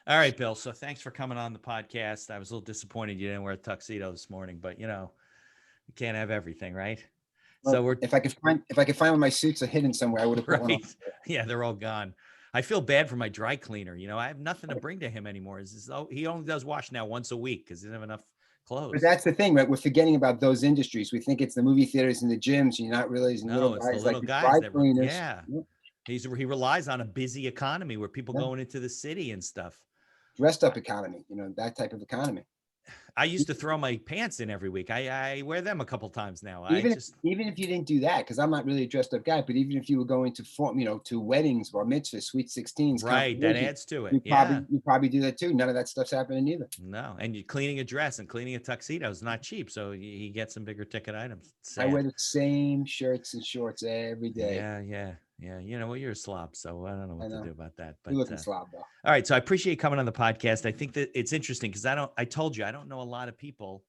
All right, Bill. So thanks for coming on the podcast. I was a little disappointed you didn't wear a tuxedo this morning, but you can't have everything, right? Well, So we're if I could find one of my suits are hidden somewhere, I would have put one on. right. Yeah, they're all gone. I feel bad for my dry cleaner. I have nothing to bring to him anymore. He only does wash now once a week because he doesn't have enough But clothes. that's the thing, right? We're forgetting about those industries. We think it's the movie theaters and the gyms, and you're not realizing little No, it's the guys like little the guys dry that, cleaners. yeah. Yeah, He relies on a busy economy where people yeah. going into the city and stuff. Dressed up economy, that type of economy. I used to throw my pants in every week. I wear them a couple times now. I Even if, just even if you didn't do that, because I'm not really a dressed up guy, but even if you were going to form, to weddings or mitzvahs, sweet 16s, right. That confirmations, adds to it. you Yeah. probably you probably do that too. None of that stuff's happening either. No, and you cleaning a dress and cleaning a tuxedo is not cheap. So he gets some bigger ticket items. I wear Sad. the same shirts and shorts every day. Yeah, yeah, yeah. Well, you're a slob, so I don't know I what to do know. about that. You But looking slob though. all right, so I appreciate you coming on the podcast. I think that it's interesting because I told you I don't know a lot of people.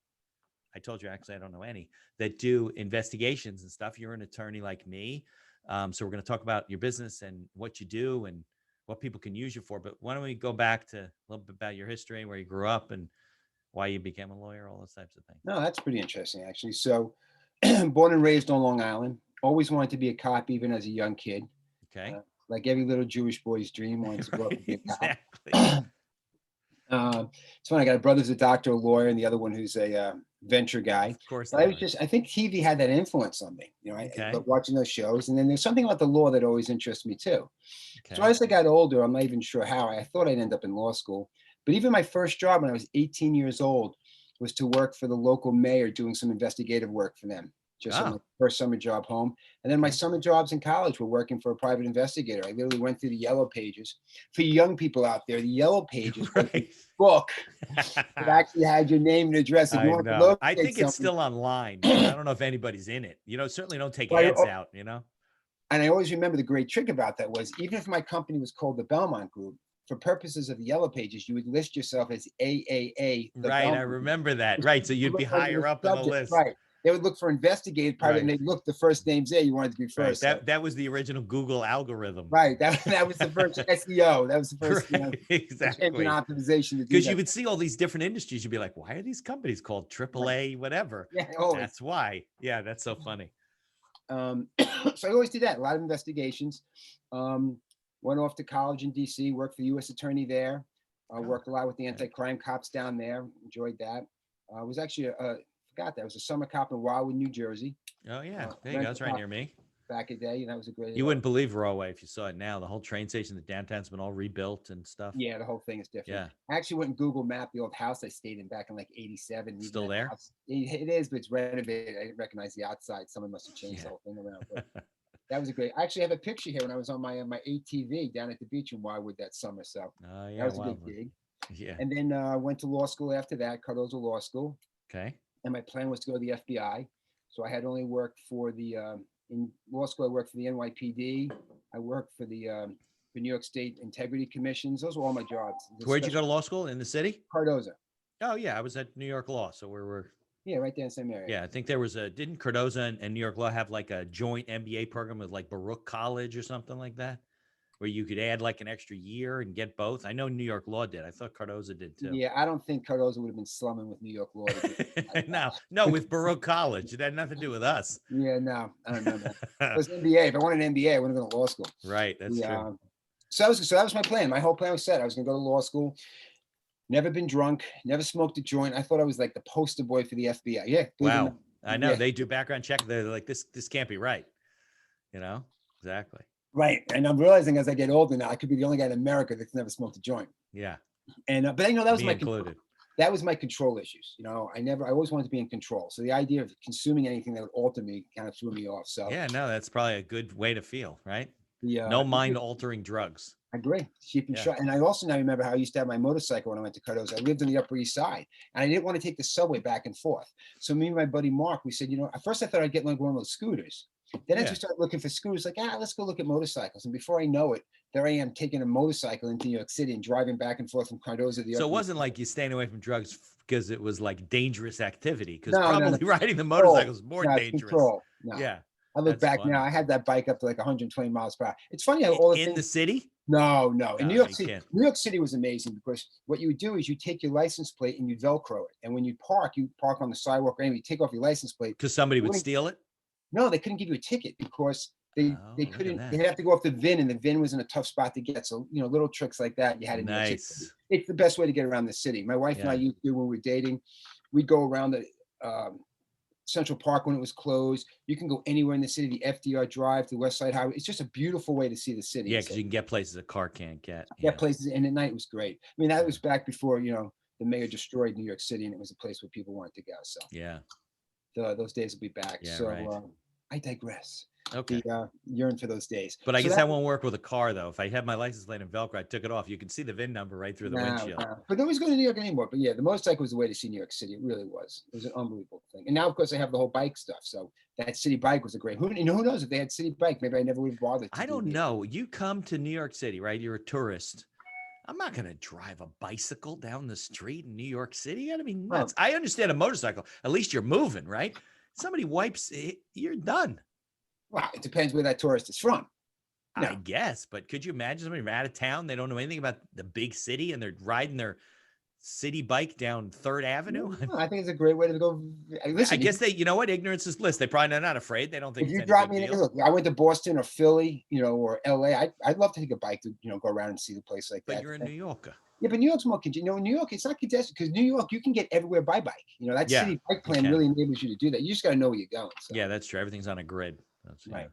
I told you actually I don't know any that do investigations and stuff. You're an attorney like me, so we're going to talk about your business and what you do and what people can use you for. But why don't we go back to a little bit about your history, where you grew up, and why you became a lawyer, all those types of things. No, that's pretty interesting actually. So, born and raised on Long Island, always wanted to be a cop even as a young kid. Okay. Uh, like every little Jewish boy's dream, wanted to grow up Right. and be a cop. Exactly. It's funny. I got a brother's a doctor, a lawyer, and the other one who's a venture guy. Of course But I they was are. I think TV had that influence on me. Okay. But watching those shows, and then there's something about the law that always interests me too. So Okay. as I got older, I'm not even sure how. I thought I'd end up in law school, but even my first job when I was 18 years old was to work for the local mayor, doing some investigative work for them. Just on my Oh, first summer job home, and then my okay. summer jobs in college were working for a private investigator. I literally went through the yellow pages. For young people out there, the yellow pages was the Right. book that actually had your name and address. If you I wanted to know. I locate think it's something, still online, but I don't know if anybody's in it. Certainly don't take right? ads out. And I always remember the great trick about that was even if my company was called the Belmont Group, for purposes of the yellow pages, you would list yourself as AAA, the Right. I Belmont Group. remember that. Right. So You you'd be look under the higher up in the subject, list. right? They would look for investigated private, and Right. they look the first names there. You wanted to be Right. first, so That was the original Google algorithm. right. That was the first SEO. That was the first Right. search engine Exactly. optimization to do Because you that. would see all these different industries. You'd be like, why are these companies called Right. AAA, whatever? Yeah, always. That's why. Yeah. That's so funny. So I always did that. A lot of investigations. Um, Went off to college in DC. Worked for the U.S. Attorney there. Oh, Worked a lot with the okay. anti-crime cops down there. Enjoyed that. Was actually forgot that I was a summer cop in Wildwood, New Jersey. Oh, yeah. There you go. Rental It's right cop near me. back in the day, and that was a great. You wouldn't believe Rahway if you saw it now. The whole train station, the downtown's been all rebuilt and stuff. Yeah, the whole thing is different. Yeah. I actually went and Google Map the old house I stayed in back in like '87. Still there? It is, but it's renovated. I didn't recognize the outside. Someone must have changed Yeah. the whole thing around. But that was a great. I actually have a picture here when I was on my ATV down at the beach in Wildwood that summer. So Oh, that yeah. was a Wow. good gig. Yeah. And then went to law school after that, Cardozo Law School. Okay. And my plan was to go to the FBI. So I had only worked for in law school. I worked for the NYPD. I worked for New York State Integrity Commissions. Those were all my jobs. Where'd you go to law school? In the city? Cardozo. Oh, yeah. I was at New York Law. So we're Yeah, right there in the same area. yeah. I think there was didn't Cardozo and New York Law have like a joint MBA program with like Baruch College or something like that? Where you could add like an extra year and get both. I know New York Law did. I thought Cardozo did too. Yeah, I don't think Cardozo would have been slumming with New York law. No, with Baruch College. It had nothing to do with us. Yeah, no, I don't know that. It was an MBA. If I wanted an MBA, I wouldn't have gone to law school. Right. That's true. So that was my plan. My whole plan was set. I was going to go to law school. Never been drunk. Never smoked a joint. I thought I was like the poster boy for the FBI. Yeah. Wow. I know Yeah. they do background check. They're like, this can't be right. Exactly. Right. And I'm realizing as I get older now, I could be the only guy in America that's never smoked a joint. Yeah. And but I know that was Me my included. that was my control issues. I always wanted to be in control. So the idea of consuming anything that would alter me kind of threw me off. So Yeah, no, that's probably a good way to feel, right? the No mind altering drugs. I agree. Cheap and Yeah. short. And I also now remember how I used to have my motorcycle when I went to Cardozo. I lived on the Upper East Side, and I didn't want to take the subway back and forth. So me and my buddy Mark, we said, at first I thought I'd get like one of those scooters. Then as Yeah. we started looking for scooters, like, let's go look at motorcycles. And before I know it, there I am taking a motorcycle into New York City and driving back and forth from Cardozo to the So it Upper East wasn't like you staying away from drugs because it was like dangerous activity. Because No, no, no. probably riding the Control. motorcycle is more No, it's dangerous. control. No. Yeah. I look That's back now, funny. I had that bike up to like 120 miles per hour. It's funny how all the In the things city? No, no. In No, you can't. New York City was amazing because what you would do is you take your license plate and you Velcro it. And when you park on the sidewalk or anyway, you take off your license plate. Because somebody You would wouldn't- steal it. No, they couldn't give you a ticket because Oh, they look at couldn't, that. they have to go off the VIN and the VIN was in a tough spot to get. So, little tricks like that you had to do. Nice. It's the best way to get around the city. My wife and I Yeah. used to, when we were dating, we'd go around the Central Park when it was closed. You can go anywhere in the city, the FDR Drive, the West Side Highway. It's just a beautiful way to see the city. Yeah, and because you can get places a car can't get. yeah, Yeah. places, and at night was great. I mean, that was back before, the mayor destroyed New York City and it was a place where people wanted to go. So Yeah. those days will be back. Yeah, So right. I digress. Okay. Yearn for those days. But I So guess that won't work with a car though. If I had my license plate in Velcro, I took it off. You can see the VIN number right through the windshield. But nobody's going to New York anymore. But yeah, the motorcycle was the way to see New York City. It really was. It was an unbelievable thing. And now, of course, they have the whole bike stuff. So that city bike was a great. Who knows if they had city bike? Maybe I never would have bothered. I don't know. You come to New York City, right? You're a tourist. I'm not going to drive a bicycle down the street in New York City. You got to be nuts. I understand a motorcycle. At least you're moving, right? Somebody wipes it, you're done. Well, it depends where that tourist is from. No. I guess, but could you imagine somebody from out of town? They don't know anything about the big city and they're riding their city bike down 3rd Avenue. No, I think it's a great way to go. Listen, I guess they, ignorance is bliss. They probably are not afraid. They don't think if it's you any drop big me, deal. look, I went to Boston or Philly, or LA. I'd love to take a bike to, go around and see the place like that. But you're a New Yorker. Yeah, but New York's more congested. New York, it's not congested because New York, you can get everywhere by bike. That Yeah, city bike you plan can. really enables you to do that. You just got to know where you're going. So. Yeah, that's true. Everything's on a grid. That's Right.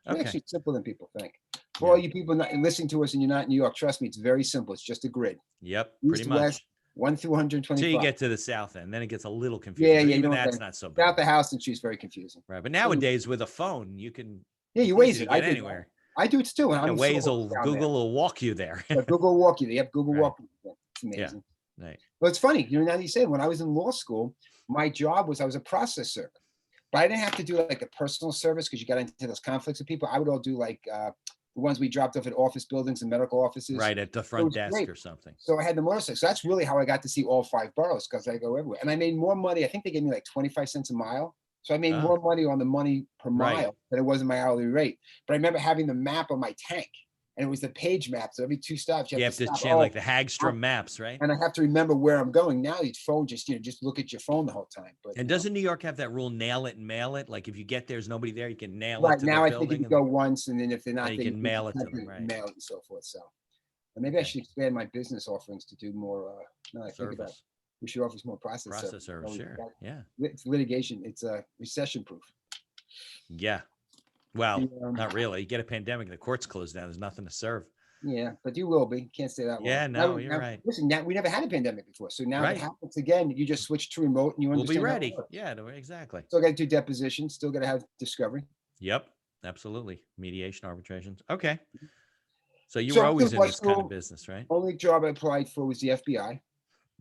Okay. It's actually simpler than people think. For all you people not listening to us and you're not in New York, trust me, it's very simple. It's just a grid. Yep, East pretty to much. West, 1 through 125. Till you get to the south end, then it gets a little confusing. Yeah, but you even know, that's not so bad. Out the house and she's very confusing. Right, but nowadays with a phone, you can. Yeah, you it's Waze easy it. to I get do. anywhere. I do it still. And Waze will Google will walk you there. Yeah, Google walk you. They have Google Right. walk. It's amazing. Yeah. Right. Well, it's funny. Now that you say it, when I was in law school, my job was I was a process server, but I didn't have to do like a personal service because you got into those conflicts with people. I would all do like the ones we dropped off at office buildings and medical offices. Right at the front desk great. or something. So I had the motorcycle. So that's really how I got to see all 5 boroughs because I go everywhere. And I made more money. I think they gave me like 25 cents a mile. So I made more money on the money per mile than it was in my hourly rate. But I remember having the map on my tank. And it was the page map. So every 2 stops, You have to stop. change like the Hagstrom maps, right? And I have to remember where I'm going. Now your phone just look at your phone the whole time. But And doesn't New York have that rule, nail it and mail it? Like if you get there's nobody there, you can nail it right to now, the I think building. if you go once, and then if they're not, then you can mail it to them, right? Mail it and so forth. So maybe I should expand my business offerings to do more. Now I think about it, we should offer more process service. Sure. Yeah. It's litigation. It's recession proof. Yeah. Well, not really. You get a pandemic, the court's closed down. There's nothing to serve. Yeah, but you will be. Can't stay that long. Yeah, no, you're right. Listen, now we never had a pandemic before, so now if it happens again, you just switch to remote and you We'll understand. be ready. Yeah, exactly. Still got to do depositions. Still got to have discovery. Yep, absolutely. Mediation, arbitrations. Okay. So you were always in this kind of business, right? Only job I applied for was the FBI.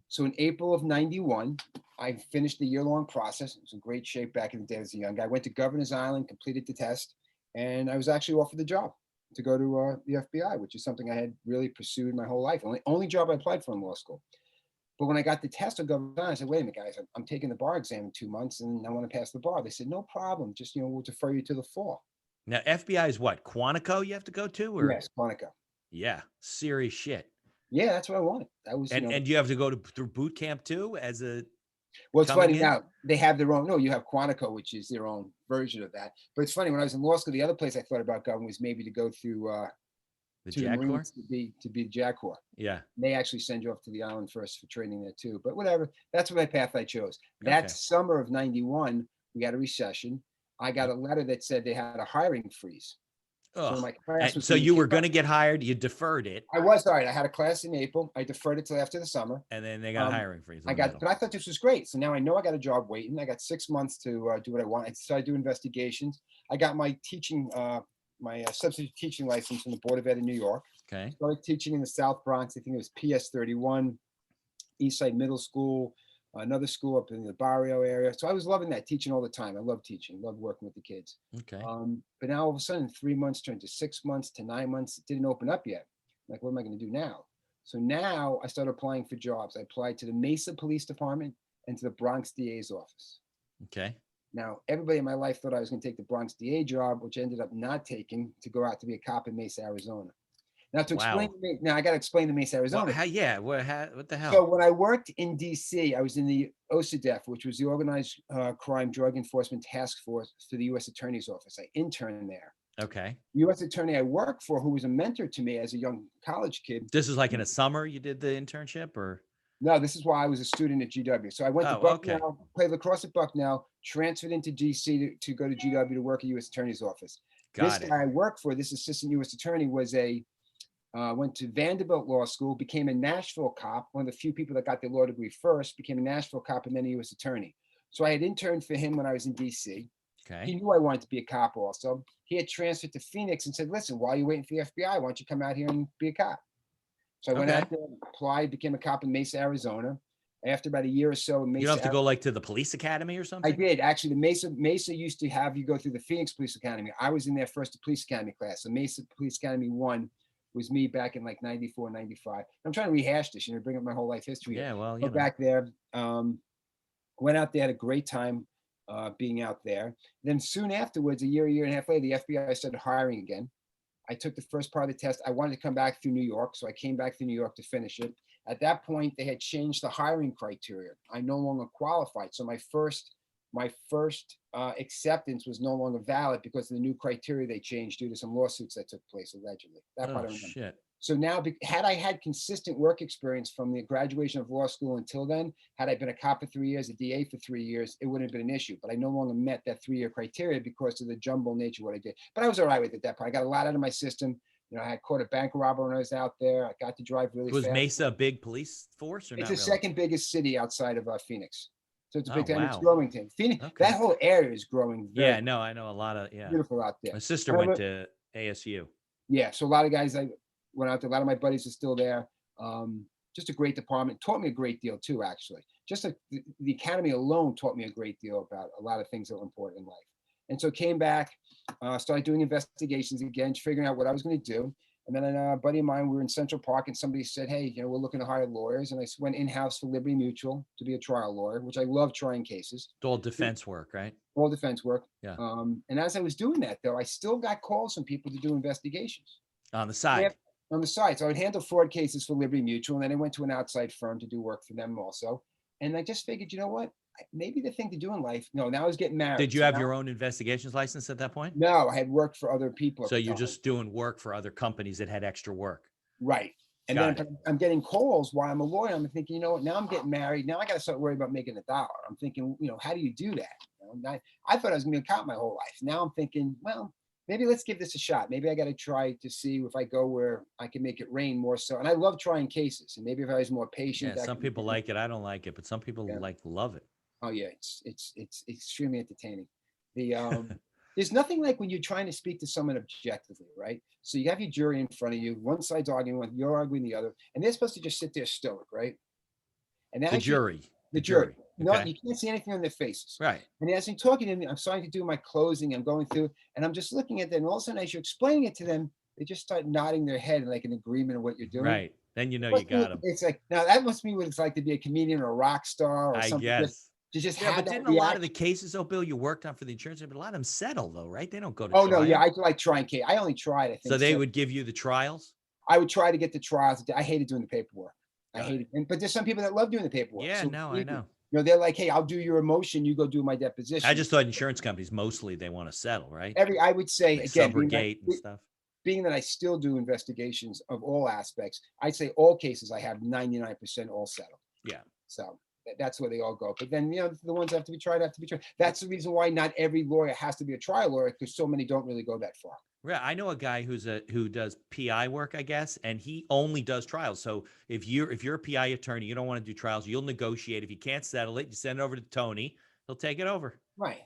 So in April of '91, I finished the year-long process. It was in great shape back in the day as a young guy. I went to Governor's Island, completed the test, and I was actually offered the job to go to the FBI, which is something I had really pursued my whole life. Only job I applied for in law school. But when I got the test of Governor's Island, I said, wait a minute, guys, I'm taking the bar exam in 2 months and I want to pass the bar. They said, no problem. Just, we'll defer you to the fall. Now, FBI is what? Quantico you have to go to? Or? Yes, Quantico. Yeah, serious shit. Yeah, that's what I wanted. That was, and you have to go through boot camp too as a. Well, it's funny now, they have their own, no, you have Quantico, which is their own version of that. But it's funny, when I was in law school, the other place I thought about going was maybe to go through the to JAG the Corps? to be the JAG Corps. Yeah. They actually send you off to the island first for training there too. But whatever, that's my path I chose. That summer of '91, we had a recession. I got a letter that said they had a hiring freeze. So you were going to get hired. You deferred it. I was all right. I had a class in April. I deferred it till after the summer. And then they got a hiring freeze. But I thought this was great. So now I know I got a job waiting. I got 6 months to do what I want. I started doing investigations. I got my teaching, my substitute teaching license from the Board of Ed in New York. Okay. Started teaching in the South Bronx. I think it was PS 31, Eastside Middle School, another school up in the Barrio area. So I was loving that, teaching all the time. I love teaching, love working with the kids. Okay. But now all of a sudden, 3 months turned to 6 months to 9 months. It didn't open up yet. Like, what am I going to do now? So now I started applying for jobs. I applied to the Mesa Police Department and to the Bronx DA's office. Okay. Now, everybody in my life thought I was going to take the Bronx DA job, which I ended up not taking to go out to be a cop in Mesa, Arizona. Now to explain Wow. to me, now I got to explain to Mesa, Well, Arizona. how, yeah. What the So hell? when I worked in DC, I was in the OCDF, which was the Organized Crime Drug Enforcement Task Force for the U.S. Attorney's Office. I interned there. Okay. The U.S. attorney I worked for, who was a mentor to me as a young college kid. This is like in a summer you did the internship, or? No, this is why I was a student at GW. So I went to Oh, okay. Bucknell, played lacrosse at Bucknell, transferred into DC to go to GW to work at U.S. Attorney's Office. This Got it. guy I worked for, this assistant U.S. attorney, went to Vanderbilt Law School, became a Nashville cop, one of the few people that got their law degree first, became a Nashville cop and then a U.S. attorney. So I had interned for him when I was in DC. He Okay. knew I wanted to be a cop also. He had transferred to Phoenix and said, listen, while you're waiting for the FBI, why don't you come out here and be a cop? So I went Okay. out there, applied, became a cop in Mesa, Arizona. After about a year or so in You don't have Mesa, to go like to the police academy or I something? did actually. The Mesa used to have you go through the Phoenix Police Academy. I was in their first police academy class. So Mesa Police Academy 1 was me back in like 94, 95. I'm trying to rehash this, bring up my whole life history. Yeah. Well, Go back there, went out there, had a great time being out there. Then soon afterwards, a year and a half later, the FBI started hiring again. I took the first part of the test. I wanted to come back through New York, so I came back through New York to finish it. At that point, they had changed the hiring criteria. I no longer qualified, so my first acceptance was no longer valid because of the new criteria they changed due to some lawsuits that took place allegedly. That part I Oh remember. shit. So now, had I had consistent work experience from the graduation of law school until then, had I been a cop for 3 years, a DA for 3 years, it wouldn't have been an issue. But I no longer met that 3-year criteria because of the jumble nature of what I did. But I was all right with it at that point. I got a lot out of my system. I had caught a bank robber when I was out there. I got to drive really Was fast. Mesa a big police force or It's not the really? second biggest city outside of Phoenix. So it's a Oh, big time. It's wow. growing thing. Phoenix, Okay. that whole area is growing very Yeah. No, I know a lot of, yeah. beautiful out there. My sister And I went remember- to ASU. Yeah, so a lot of guys I went out there. A lot of my buddies are still there. Just a great department. Taught me a great deal too, actually. Just the academy alone taught me a great deal about a lot of things that were important in life. And so came back, started doing investigations again, figuring out what I was going to do. And then a buddy of mine, we were in Central Park, and somebody said, "Hey, we're looking to hire lawyers." And I went in-house for Liberty Mutual to be a trial lawyer, which I love trying cases. It's all defense work, right? All defense work. Yeah. And as I was doing that, though, I still got calls from people to do investigations. On the side. On the side. So I would handle fraud cases for Liberty Mutual, and then I went to an outside firm to do work for them also. And I just figured, maybe the thing to do in life. No, now I was getting married. Did you So have now- your own investigations license at that point? No, I had worked for other people. at So the you're time. just doing work for other companies that had extra work. Right. And Got then I'm getting calls while I'm a lawyer. I'm thinking, now I'm getting married. Now I got to start worrying about making $1. I'm thinking, how do you do that? I thought I was going to be a cop my whole life. Now I'm thinking, well, maybe let's give this a shot. Maybe I got to try to see if I go where I can make it rain more so. And I love trying cases. And maybe if I was more patient. Yeah, some people like it. I don't like it, but some people love it. Oh yeah, it's extremely entertaining. There's nothing like when you're trying to speak to someone objectively, right? So you have your jury in front of you, one side's arguing one, you're arguing the other, and they're supposed to just sit there stoic, right? And The jury. the jury. No, Okay. you can't see anything on their faces. Right. And as I'm talking to them, I'm starting to do my closing, I'm going through, and I'm just looking at them, and all of a sudden, as you're explaining it to them, they just start nodding their head like an agreement of what you're doing. Right. Then you know you got them. It's like, now that must be what it's like to be a comedian or a rock star or I something. guess. To just Yeah, have but that didn't a lot of reaction. the cases, though, Bill, you worked on for the insurance, but a lot of them settle, though, right? They don't go to Oh trial. no, yeah, I like trying case. I only tried, I think. So they so. would give you the trials? I would try to get the trials. I hated doing the paperwork. I Got hated it. But there's some people that love doing the paperwork. Yeah, So no, I you- know. They're like, hey, I'll do your emotion. You go do my deposition. I just thought insurance companies mostly they want to settle, right? I would say Like again, subrogate and stuff. being that I still do investigations of all aspects, I'd say all cases I have 99% all settled. Yeah. So that's where they all go. But then, the ones that have to be tried have to be tried. That's the reason why not every lawyer has to be a trial lawyer, because so many don't really go that far. Yeah, I know a guy who does PI work, I guess, and he only does trials. So if you're a PI attorney, you don't want to do trials, you'll negotiate. If you can't settle it, you send it over to Tony. He'll take it over. Right.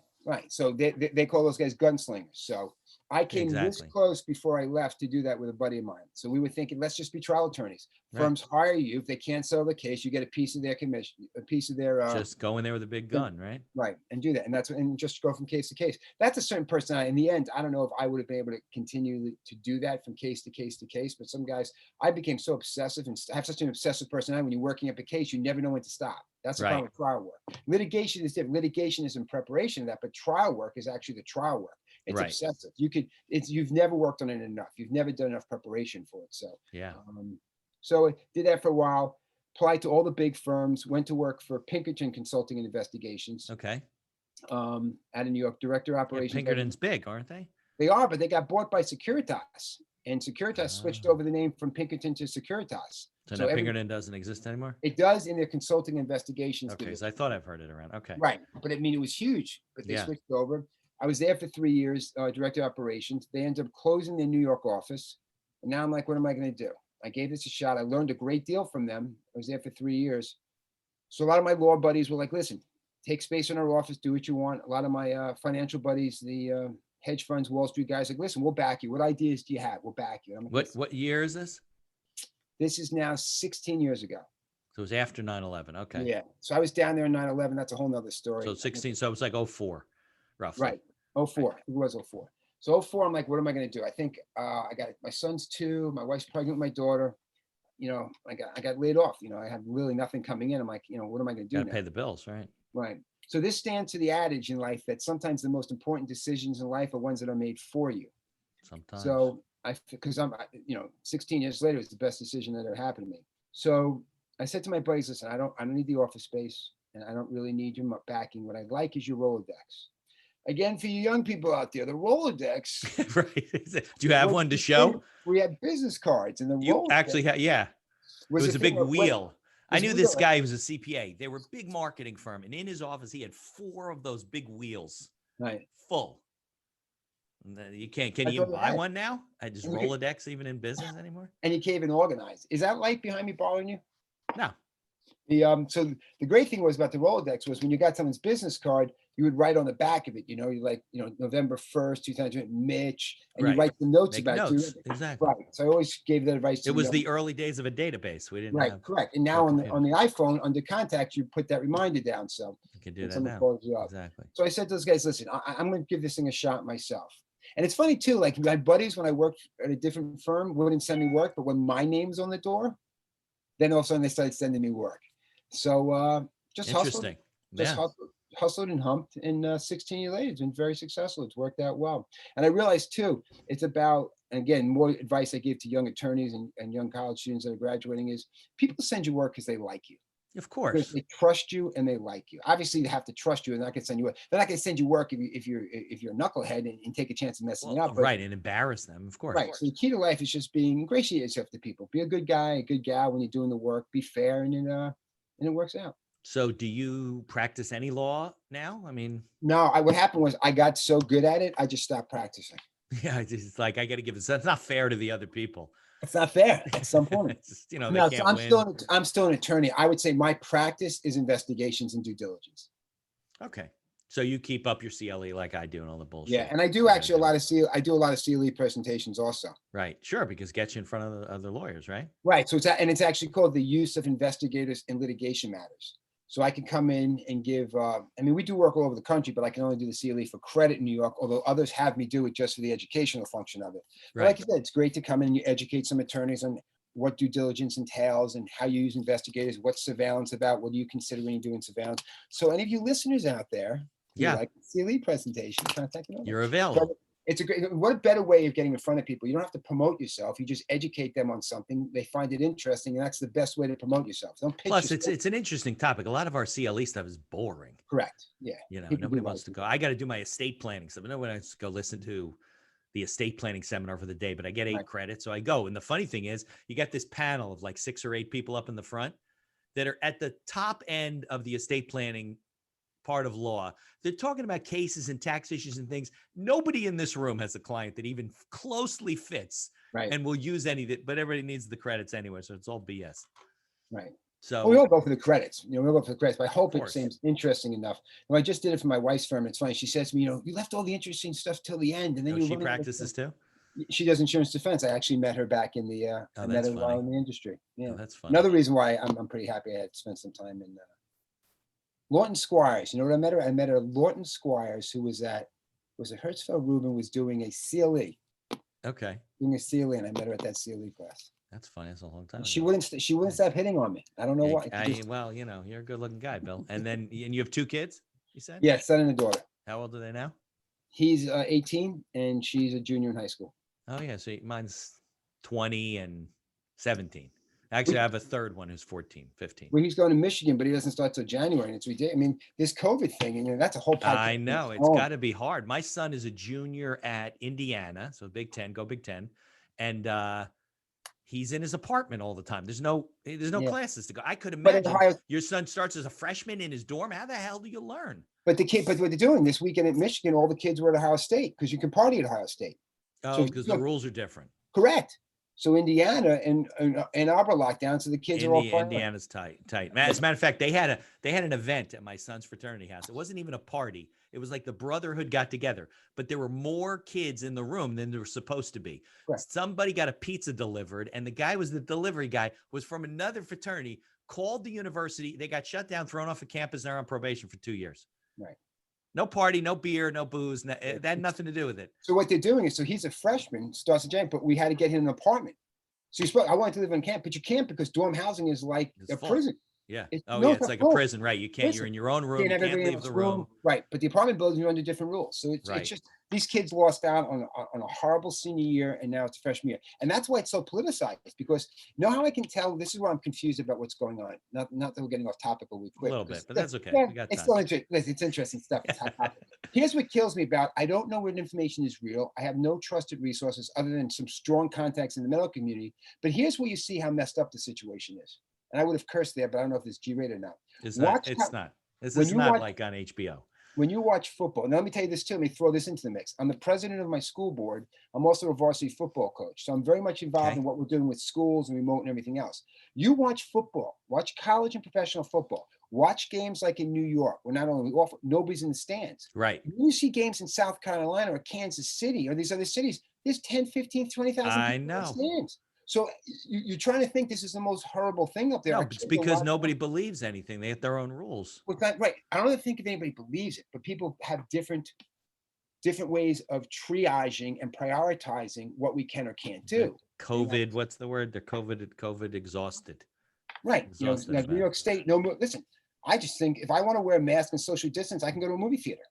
So they call those guys gunslingers. So I came this Exactly. close before I left to do that with a buddy of mine. So we were thinking, let's just be trial attorneys. Right. Firms hire you. If they can't settle the case, you get a piece of their commission, a piece of their Just go in there with a big gun, right? right, and do that. And just go from case to case. That's a certain personality. In the end, I don't know if I would have been able to continue to do that from case to case to case. But some guys, I became so obsessive and have such an obsessive personality. When you're working up a case, you never know when to stop. That's the Right. problem with trial work. Litigation is different. Litigation is in preparation of that, but trial work is actually the trial work. It's Right. obsessive. You've never worked on it enough. You've never done enough preparation for it. Yeah. So I did that for a while, applied to all the big firms, went to work for Pinkerton Consulting and Investigations, Okay. out of New York, director of Yeah, operations. Pinkerton's big, aren't they? They are, but they got bought by Securitas, and Securitas switched Oh. over the name from Pinkerton to Securitas. So now Pinkerton doesn't exist anymore? It does in their consulting investigations Okay, division. so I thought I've heard it around. Okay. Right, but I mean, it was huge, but they Yeah. switched over. I was there for 3 years, director of operations. They ended up closing their New York office. And now I'm like, what am I going to do? I gave this a shot. I learned a great deal from them. I was there for 3 years. So a lot of my law buddies were like, listen, take space in our office, do what you want. A lot of my financial buddies, the hedge funds, Wall Street guys, like, listen, we'll back you. What ideas do you have? We'll back you. I'm like, What year is this? this is now 16 years ago. So it was after 9/11. Okay. Yeah. So I was down there in 9/11. That's a whole nother story. So 16. So it was like 04, roughly. Right. 04. It was 04. So 04, I'm like, what am I going to do? I think I got my son's 2. My wife's pregnant with my daughter. I got laid off. I had really nothing coming in. I'm like, what am I going to do Got to now? pay the bills, right? Right. So this stands to the adage in life that sometimes the most important decisions in life are ones that are made for you. Sometimes. So because I'm, 16 years later, it's the best decision that ever happened to me. So I said to my buddies, listen, I don't need the office space, and I don't really need your backing. What I'd like is your Rolodex. Again, for you young people out there, the Rolodex. Right. Do you have one to show? We had business cards, and the You Rolodex actually had, yeah. It was a big wheel. I knew this guy was a CPA. They were a big marketing firm, and in his office, he had 4 of those big wheels, right, full. And then you can't. Can you even buy one now? I just Rolodex even in business anymore? And you can't even organize. Is that light behind me bothering you? No. So the great thing was about the Rolodex was when you got someone's business card, you would write on the back of it, you like, November 1st, 2000, Mitch, and you write the notes about it. Exactly. Right. So I always gave that advice. It was the early days of a database. We didn't have. Correct. And now on the iPhone, under contacts, you put that reminder down. So you can do that now. Exactly. So I said to those guys, listen, I'm going to give this thing a shot myself. And it's funny too, like my buddies, when I worked at a different firm, wouldn't send me work, but when my name's on the door, then all of a sudden they started sending me work. So just interesting. Hustled and humped, and 16 years later, it's been very successful. It's worked out well. And I realized too, it's about, and again, more advice I give to young attorneys and young college students that are graduating is people send you work because they like you. Of course. Because they trust you and they like you. Obviously, they have to trust you, and they're not going to send you work. They're not going to send you work if you're a knucklehead and take a chance of messing up. Right, and embarrass them, of course. Right. So the key to life is just ingratiate yourself to people. Be a good guy, a good gal when you're doing the work. Be fair, and it works out. So do you practice any law now? I mean, no, what happened was I got so good at it, I just stopped practicing. Yeah, it's like I got to give it. That's not fair to the other people. It's not fair at some point. Just, they can't win. I'm still an attorney. I would say my practice is investigations and due diligence. Okay. So you keep up your CLE like I do and all the bullshit. Yeah, and I do actually I do a lot of CLE presentations also. Right, sure, because it gets you in front of the other lawyers, right? Right. So it's actually called the use of investigators in litigation matters. So I can come in and give. We do work all over the country, but I can only do the CLE for credit in New York. Although others have me do it just for the educational function of it. But Right. like you said, it's great to come in and you educate some attorneys on what due diligence entails and how you use investigators. What's surveillance about? What do you consider when you're doing surveillance? So any of you listeners out there, like the CLE presentation, contact me. You're available. It's what a better way of getting in front of people. You don't have to promote yourself. You just educate them on something. They find it interesting, and that's the best way to promote yourself. Don't pitch Plus, yourself. it's an interesting topic. A lot of our CLE stuff is boring. Correct. Yeah. Nobody wants to go. I got to do my estate planning stuff. Nobody wants to go listen to the estate planning seminar for the day, but I get 8 credits, so I go. And the funny thing is, you got this panel of like 6 or 8 people up in the front that are at the top end of the estate planning part of law. They're talking about cases and tax issues and things. Nobody in this room has a client that even closely fits and will use any that, but everybody needs the credits anyway. So it's all BS. Right. So we all go for the credits. We'll go for the credits, but I hope it seems interesting enough. I just did it for my wife's firm. It's funny. She says to me, you left all the interesting stuff till the end. And then she practices too? She does insurance defense. I actually met her back in the, I met her while in the industry. Yeah. Oh, that's funny. Another reason why I'm pretty happy I had spent some time in Lawton Squires. You know what I met her? I met her at Lawton Squires, who was it Hertzfeld Rubin was doing a CLE. Okay. Doing a CLE, and I met her at that CLE class. That's funny. That's a long time ago. She wouldn't stop hitting on me. I don't know why. Well, you're a good looking guy, Bill. And then, and you have 2 kids, you said? Yeah, son and a daughter. How old are they now? He's 18 and she's a junior in high school. Oh yeah, so mine's 20 and 17. Actually, We- I have a third one who's 14, 15. Where he's going to Michigan, but he doesn't start till January, and it's ridiculous. I mean, this COVID thing, and that's a whole podcast. I know it's got to be hard. My son is a junior at Indiana, so Big Ten, go Big Ten, and he's in his apartment all the time. There's no classes to go. I could imagine your son starts as a freshman in his dorm. How the hell do you learn? But what they're doing this weekend at Michigan, all the kids were at Ohio State because you can party at Ohio State. Oh, because the rules are different. Correct. So Indiana and Ann Arbor lockdown, so the kids are all fine. Indiana's tight. As a matter of fact, they had an event at my son's fraternity house. It wasn't even a party. It was like the brotherhood got together, but there were more kids in the room than there were supposed to be. Right. Somebody got a pizza delivered, and the guy was the delivery guy, was from another fraternity, called the university. They got shut down, thrown off of campus, and they're on probation for 2 years. Right. No party, no beer, no booze. That had nothing to do with it. So what they're doing is, so he's a freshman, starts in January, but we had to get him an apartment. So I wanted to live in camp, but you can't because dorm housing is like a prison. Yeah. It's like a prison, right? You can't. You're in your own room. You can't leave the room. Right. But the apartment buildings are under different rules. So it's just these kids lost out on a horrible senior year, and now it's a freshman year, and that's why it's so politicized. Because you know how I can tell? This is why I'm confused about what's going on. Not that we're getting off topic, but we quit. A little bit, but that's okay. Yeah, we got it's time. still it's interesting stuff. It's hot topic. Here's what kills me about: I don't know when information is real. I have no trusted resources other than some strong contacts in the medical community. But here's where you see how messed up the situation is. And I would have cursed there, but I don't know if it's G-rated or not. It's not. This is not like on HBO. When you watch football, now let me tell you this too, let me throw this into the mix. I'm the president of my school board. I'm also a varsity football coach. So I'm very much involved in what we're doing with schools and remote and everything else. You watch football, watch college and professional football, watch games like in New York, where not only nobody's in the stands. Right. You see games in South Carolina or Kansas City or these other cities, there's 10, 15, 20,000 people in the stands. So you're trying to think this is the most horrible thing up there. No, it's because nobody believes anything. They have their own rules. Well, right. I don't think if anybody believes it, but people have different ways of triaging and prioritizing what we can or can't do. COVID, what's the word? They're COVID exhausted. Right. Exhausted, like New York State, listen, I just think if I want to wear a mask and social distance, I can go to a movie theater.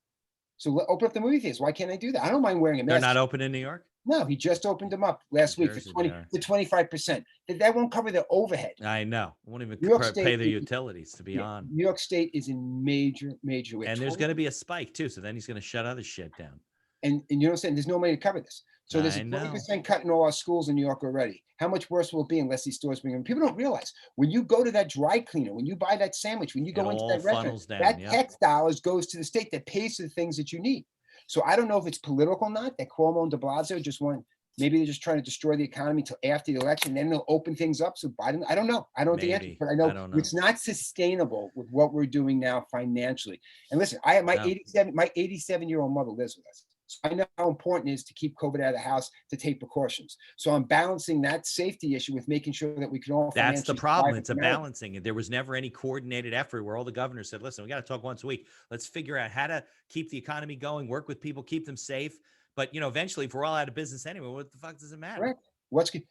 So open up the movie theaters. Why can't I do that? I don't mind wearing a mask. They're not open in New York? No, he just opened them up last week for 25%. That won't cover their overhead. I know. Won't even pay their utilities, to be on. New York State is in major way. And there's going to be a spike too. So then he's going to shut other shit down. And you know what I'm saying? There's no money to cover this. So there's a 20% cut in all our schools in New York already. How much worse will it be unless these stores bring them? People don't realize when you go to that dry cleaner, when you buy that sandwich, when you go into that restaurant, that tax dollars goes to the state that pays for the things that you need. So I don't know if it's political or not, that Cuomo and de Blasio maybe they're just trying to destroy the economy until after the election, then they'll open things up. So Biden, I don't know. I don't know the answer, but I know it's not sustainable with what we're doing now financially. And listen, my 87-year-old mother lives with us. So I know how important it is to keep COVID out of the house, to take precautions. So I'm balancing that safety issue with making sure that we can all. That's the problem. It's a balancing. There was never any coordinated effort where all the governors said, listen, we got to talk once a week. Let's figure out how to keep the economy going, work with people, keep them safe. But, eventually, if we're all out of business anyway, what the fuck does it matter? Correct. What's going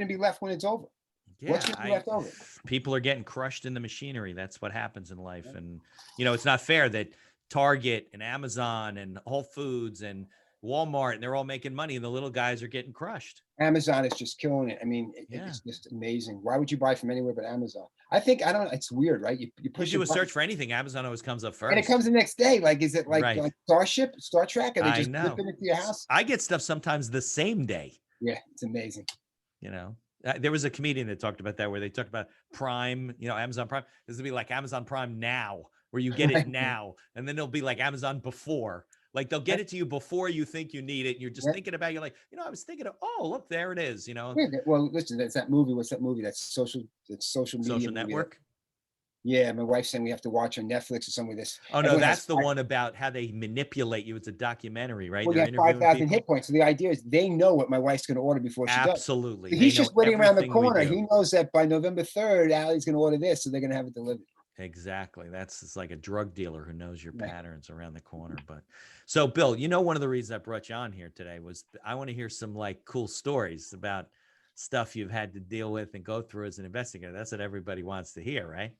to be left when it's over? Yeah, what's going to be left over? People are getting crushed in the machinery. That's what happens in life. Yeah. And, it's not fair that Target and Amazon and Whole Foods and Walmart, and they're all making money, and the little guys are getting crushed. Amazon is just killing it. I mean, it's just amazing. Why would you buy from anywhere but Amazon? It's weird, right? You push a search for anything, Amazon always comes up first. And it comes the next day. Like, is it like Star Trek? Are they just flipping it to your house? I get stuff sometimes the same day. Yeah, it's amazing. There was a comedian that talked about that, where they talked about Prime, Amazon Prime. This would be like Amazon Prime Now, where you get it now, and then it'll be like Amazon Before. Like they'll get it to you before you think you need it. And you're just thinking about, you're like, I was thinking of, look, there it is, Yeah, well, listen, that's that movie. What's that movie? That's social media. Social Network. Yeah, my wife's saying we have to watch on Netflix or something with this. Oh, no, that's the one about how they manipulate you. It's a documentary, right? Well, you have 5,000 hit points. So the idea is they know what my wife's going to order before she does. Absolutely. So he's just waiting around the corner. He knows that by November 3rd, Allie's going to order this, so they're going to have it delivered. Exactly. It's like a drug dealer who knows your patterns around the corner. But so, Bill, one of the reasons I brought you on here today was I want to hear some like cool stories about stuff you've had to deal with and go through as an investigator. That's what everybody wants to hear, right?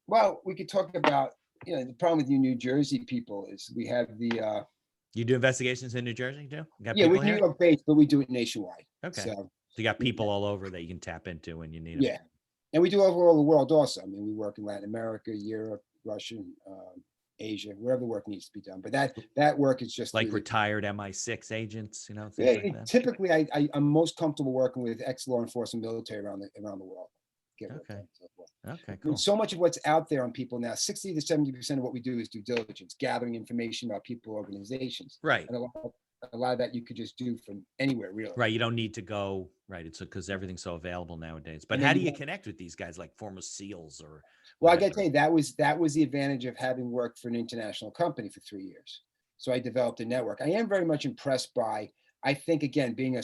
Well, we could talk about, the problem with you New Jersey people is we have the You do investigations in New Jersey too? You got Yeah, we're people New here? York based, but we do it nationwide. Okay. So So you got people all over that you can tap into when you need them. yeah, and we do over all the world also. I mean, we work in Latin America, Europe, Russia, Asia, wherever the work needs to be done. But that work is just Like really, retired MI6 agents, you know, things yeah, like that. typically I'm most comfortable working with ex-law enforcement military around the world. Get work Okay. done, so forth. Okay, I cool. mean, so much of what's out there on people now, 60 to 70% of what we do is due diligence, gathering information about people, organizations. Right. And a lot of that you could just do from anywhere, really. Right. You don't need to go. Right. It's because everything's so available nowadays. But And how then do you you don't- connect with these guys, like former SEALs or Well, I whatever? gotta tell you, that was the advantage of having worked for an international company for 3 years. So I developed a network. I am very much impressed by, I think, again, being a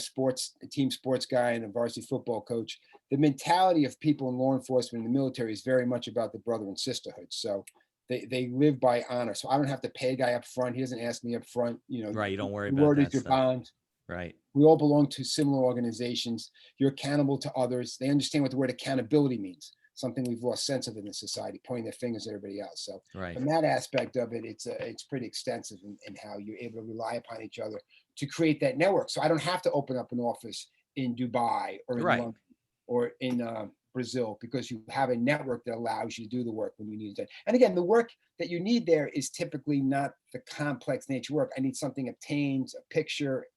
team sports guy and a varsity football coach, the mentality of people in law enforcement and the military is very much about the brother and sisterhood. So they live by honor. So I don't have to pay a guy up front. He doesn't ask me up front, Right. You don't worry your about word is that your stuff. bond. Right. We all belong to similar organizations. You're accountable to others. They understand what the word accountability means, something we've lost sense of in this society, pointing their fingers at everybody else. So Right. from that aspect of it, it's pretty extensive in how you're able to rely upon each other to create that network. So I don't have to open up an office in Dubai or in Right. London or in Brazil, because you have a network that allows you to do the work when you need it. And again, the work that you need there is typically not the complex nature work. I need something obtained, a picture,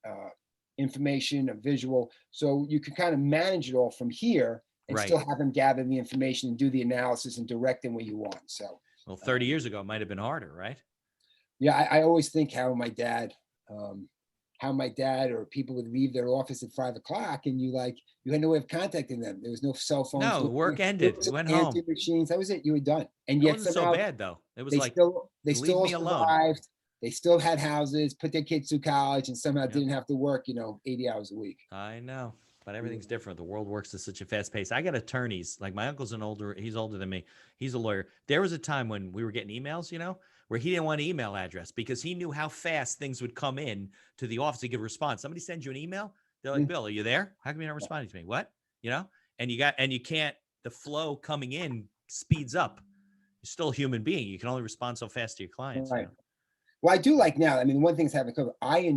information, a visual. So you can kind of manage it all from here and Right. still have them gather the information and do the analysis and direct them where you want. So, Well, 30 years ago, it might have been harder, right? yeah, I always think how my dad or people would leave their office at 5 o'clock and you had no way of contacting them. There was no cell phones. No, work there ended. was You went answering home. machines. That was it. You were done. And It yet wasn't so somehow bad, though. It was they like, still leave me alone. survived. They still had houses, put their kids through college, and somehow Yep. didn't have to work, 80 hours a week. I know, but everything's different. The world works at such a fast pace. I got attorneys. Like my uncle's he's older than me. He's a lawyer. There was a time when we were getting emails, where he didn't want an email address because he knew how fast things would come in to the office to give a response. Somebody sends you an email. They're like, Bill, are you there? How come you're not responding to me? What? And you can't, the flow coming in speeds up. You're still a human being. You can only respond so fast to your clients. Right. Well, I do like now. I mean, one thing's having covered. I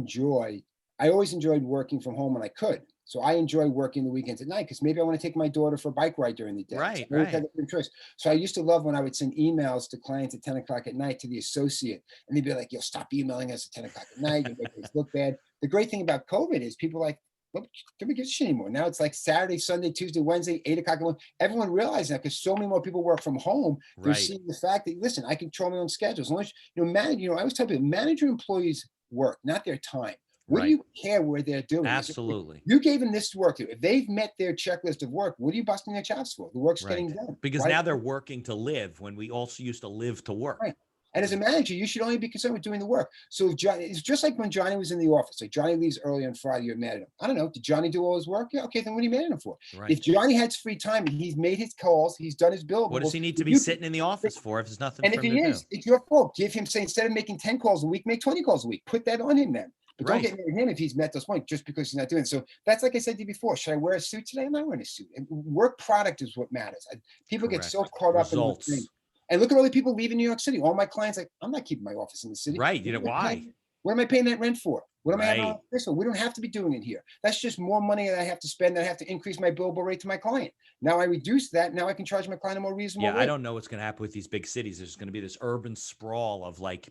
always enjoyed working from home when I could. So I enjoy working the weekends at night because maybe I want to take my daughter for a bike ride during the day. Right, So I always right. had that choice. So I used to love when I would send emails to clients at 10 o'clock at night to the associate. And they'd be like, you'll stop emailing us at 10 o'clock at night. You make us look bad. The great thing about COVID is people are like, well, don't give a shit anymore. Now it's like Saturday, Sunday, Tuesday, Wednesday, 8 o'clock. Everyone realizes that because so many more people work from home. They're Right. seeing the fact that, listen, I control my own schedule. As long as, I always tell people, manage your employees' work, not their time. What Right. do you care where they're doing? Absolutely. You gave them this work to. If they've met their checklist of work, what are you busting their chops for? The work's Right. getting done. Because Why- now they're working to live when we also used to live to work. Right. And as a manager, you should only be concerned with doing the work. So if Johnny, it's just like when Johnny was in the office. Like Johnny leaves early on Friday, you're mad at him. I don't know. Did Johnny do all his work? Yeah. Okay. Then what are you mad at him for? Right. If Johnny has free time and he's made his calls, he's done his billables. What does he need to be sitting in the office for if there's nothing And for if him he to is, do? it's your fault. Give him, say, instead of making 10 calls a week, make 20 calls a week. Put that on him then. But don't Right. get mad at him if he's met those points just because he's not doing it. So that's like I said to you before. Should I wear a suit today? I'm not wearing a suit. And work product is what matters. People get so Correct. caught up in Results. the thing. And look at all the people leaving New York City. All my clients, like, I'm not keeping my office in the city. Right. Why? What am I paying that rent for? What am I having Right. on this for? We don't have to be doing it here. That's just more money that I have to spend. That I have to increase my billable rate to my client. Now I reduce that. Now I can charge my client a more reasonable Yeah, rate. I don't know what's going to happen with these big cities. There's going to be this urban sprawl of like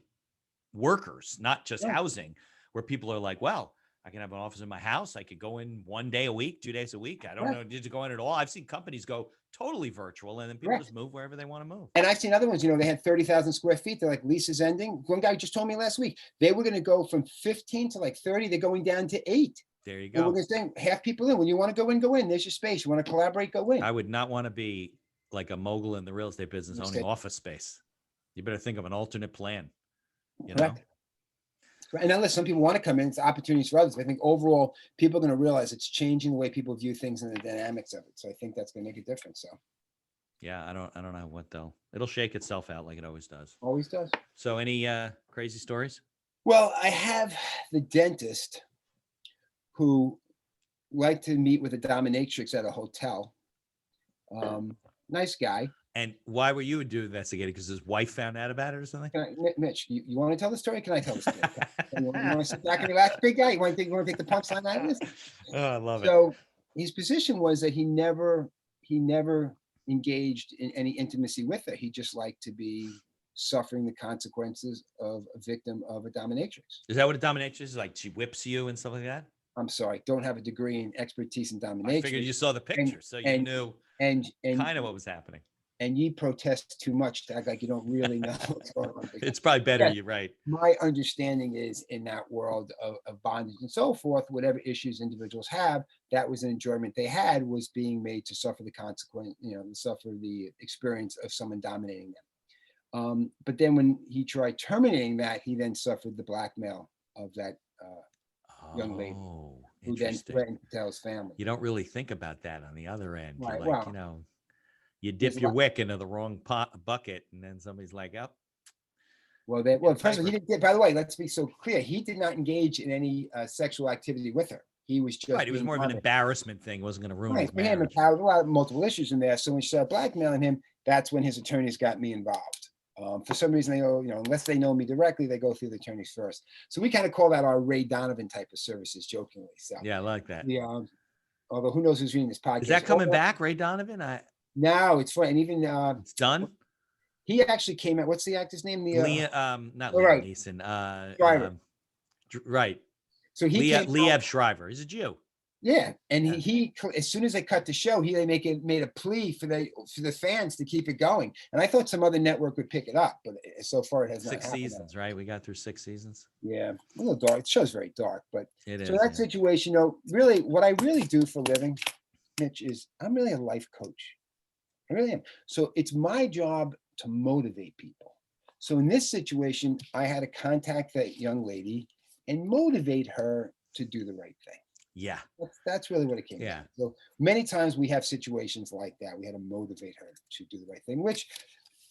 workers, not just Right. housing, where people are like, well, I can have an office in my house. I could go in 1 day a week, 2 days a week. I don't Right. know. Did you go in at all? I've seen companies go totally virtual and then people Correct. just move wherever they want to move. And I've seen other ones, they had 30,000 square feet. They're like, lease is ending. One guy just told me last week, they were going to go from 15 to like 30. They're going down to 8. There you And we're go. going to say half people in. When you want to go in, go in. There's your space. You want to collaborate, go in. I would not want to be like a mogul in the real estate business owning Understand. office space. You better think of an alternate plan. Correct. And now listen, some people want to come in. It's opportunities for others. But I think overall, people are going to realize it's changing the way people view things and the dynamics of it. So I think that's going to make a difference. So Yeah, I don't know what it'll shake itself out like it always does. always does. So any crazy stories? Well, I have the dentist who liked to meet with a dominatrix at a hotel. Nice guy. And why were you do investigating? Because his wife found out about it or something? Mitch, you want to tell the story? Can I tell the story? You want to sit back and relax, big guy? You want to take the punchline out of this? Oh, I love it. So his position was that he never engaged in any intimacy with her. He just liked to be suffering the consequences of a victim of a dominatrix. Is that what a dominatrix is? Like she whips you and stuff like that? I'm sorry, don't have a degree in expertise in dominatrix. I figured you saw the picture, so you knew and kind of what was happening. And ye protest too much to act like you don't really know what's going on. It's probably better, you're right. My understanding is in that world of bondage and so forth, whatever issues individuals have, that was an enjoyment they had, was being made to suffer the consequence, suffer the experience of someone dominating them. But then when he tried terminating that, he then suffered the blackmail of that young lady, who then threatened to tell his family. You don't really think about that on the other end. Right, You're like, you dip your wick into the wrong bucket, and then somebody's like, "Oh." Well, first of all, he didn't. By the way, let's be so clear: he did not engage in any sexual activity with her. He was just right. It was more of an embarrassment thing. Wasn't going to ruin his marriage. There were a lot of multiple issues in there. So when she started blackmailing him, that's when his attorneys got me involved. For some reason, they go, unless they know me directly, they go through the attorneys first. So we kind of call that our Ray Donovan type of services, jokingly. So yeah, I like that. Yeah. Although who knows who's reading this podcast? Is that coming back, Ray Donovan? No, it's funny. And even it's done. He actually came out. What's the actor's name? Not Liam Neeson. Shriver. Right. So Liev Shriver. He's a Jew. Yeah, and he as soon as they cut the show, they made a plea for the fans to keep it going. And I thought some other network would pick it up, but so far it has not happened. 6 seasons, right? We got through 6 seasons. Yeah, a little dark. The show's very dark, but it is. So that situation, really, what I really do for a living, Mitch, is I'm really a life coach. I really am. So it's my job to motivate people. So in this situation, I had to contact that young lady and motivate her to do the right thing. Yeah. That's really what it came down to. So many times we have situations like that. We had to motivate her to do the right thing, which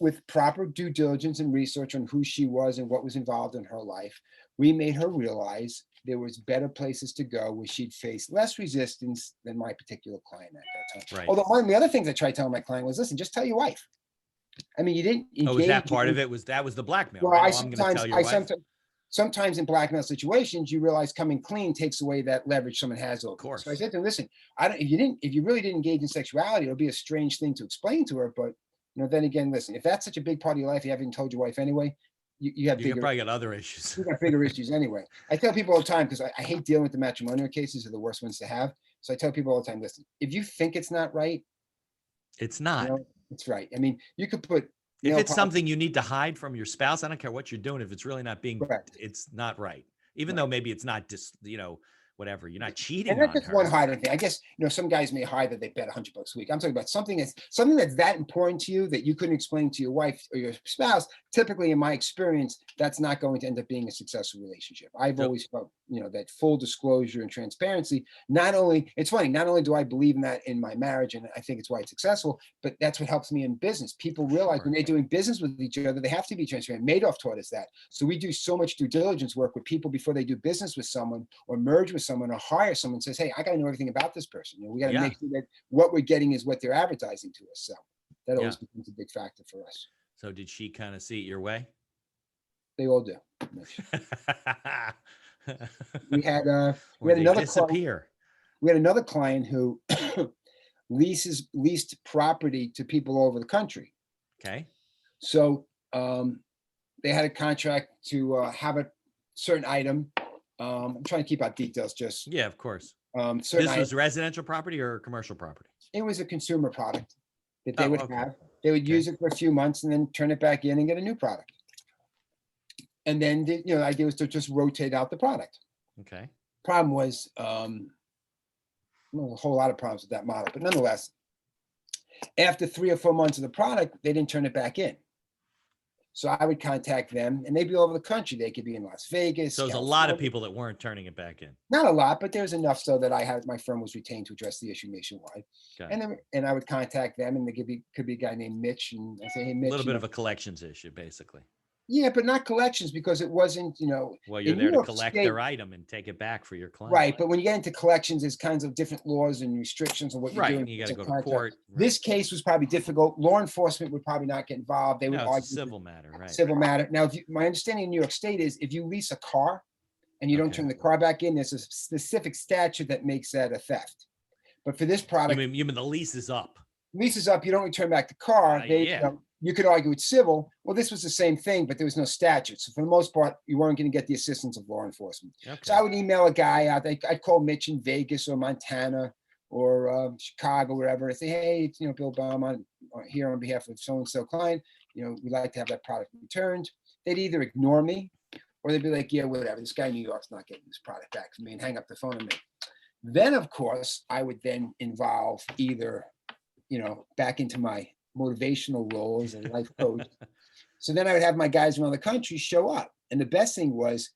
with proper due diligence and research on who she was and what was involved in her life, we made her realize there was better places to go where she'd face less resistance than my particular client at that time. Right. Although one of the other things I tried telling my client was, listen, just tell your wife. I mean, you didn't engage. Oh, was that part of it? That was the blackmail. Well, right? I'm going to tell your wife. Sometimes in blackmail situations, you realize coming clean takes away that leverage someone has over. Of course. So I said to him, listen, if you really didn't engage in sexuality, it'll be a strange thing to explain to her. But then again, listen, if that's such a big part of your life, you haven't told your wife anyway, you have probably got other issues. You got bigger issues anyway. I tell people all the time, because I hate dealing with the matrimonial cases, are the worst ones to have. So I tell people all the time, listen, if you think it's not right, it's not. It's right. I mean, you could put. If it's something you need to hide from your spouse, I don't care what you're doing. If it's really not being, correct. It's not right. Even though maybe it's not just, whatever. You're not cheating. And that's just one hiding thing. I guess, some guys may hide that they bet $100 a week. I'm talking about something that's that important to you that you couldn't explain to your wife or your spouse. Typically, in my experience, that's not going to end up being a successful relationship. I've always felt, that full disclosure and transparency. It's funny, not only do I believe in that in my marriage, and I think it's why it's successful, but that's what helps me in business. People realize when they're doing business with each other, they have to be transparent. Madoff taught us that. So we do so much due diligence work with people before they do business with someone or merge with someone or hire someone. Says, hey, I got to know everything about this person. We got to make sure that what we're getting is what they're advertising to us. So that always becomes a big factor for us. So did she kind of see it your way? They all do. We had another disappear. We had another client who leased property to people all over the country. Okay. So they had a contract to have a certain item. I'm trying to keep out details. Of course. This was residential property or commercial property? It was a consumer product that they would have. They would use it for a few months and then turn it back in and get a new product. And then the idea was to just rotate out the product. Okay. Problem was a whole lot of problems with that model, but nonetheless, after 3 or 4 months of the product, they didn't turn it back in. So I would contact them, and they'd be all over the country. They could be in Las Vegas. So there's a lot of people that weren't turning it back in. Not a lot, but there's enough so that my firm was retained to address the issue nationwide. Okay. And I would contact them, and there could be a guy named Mitch, and I say, hey, Mitch. A little bit of a collections issue, basically. Yeah, but not collections because it wasn't, Well, you're in there New to York collect State, their item and take it back for your client. right? But when you get into collections, there's kinds of different laws and restrictions on what you're Right. doing. You got to It's a go to contract. court. This case was probably difficult. Law enforcement would probably not get involved. They would No, it's a argue civil matter, right? civil matter. Now, my understanding in New York State is if you lease a car and you don't Okay. turn the car back in, there's a specific statute that makes that a theft. But for this You product, mean the lease is up? lease is up, you don't return back the car. Yeah. You could argue it's civil. Well, this was the same thing, but there was no statute. So for the most part, you weren't going to get the assistance of law enforcement. Okay. So I would email a guy out. I'd call Mitch in Vegas or Montana or Chicago, wherever, and say, hey, it's, Bill Belmont here on behalf of so-and-so client. We'd like to have that product returned. They'd either ignore me or they'd be like, yeah, whatever. This guy in New York's not getting this product back from me, and hang up the phone on me. Then, of course, I would then involve either, back into my motivational role as a life coach. So then I would have my guys around the country show up. And the best thing was,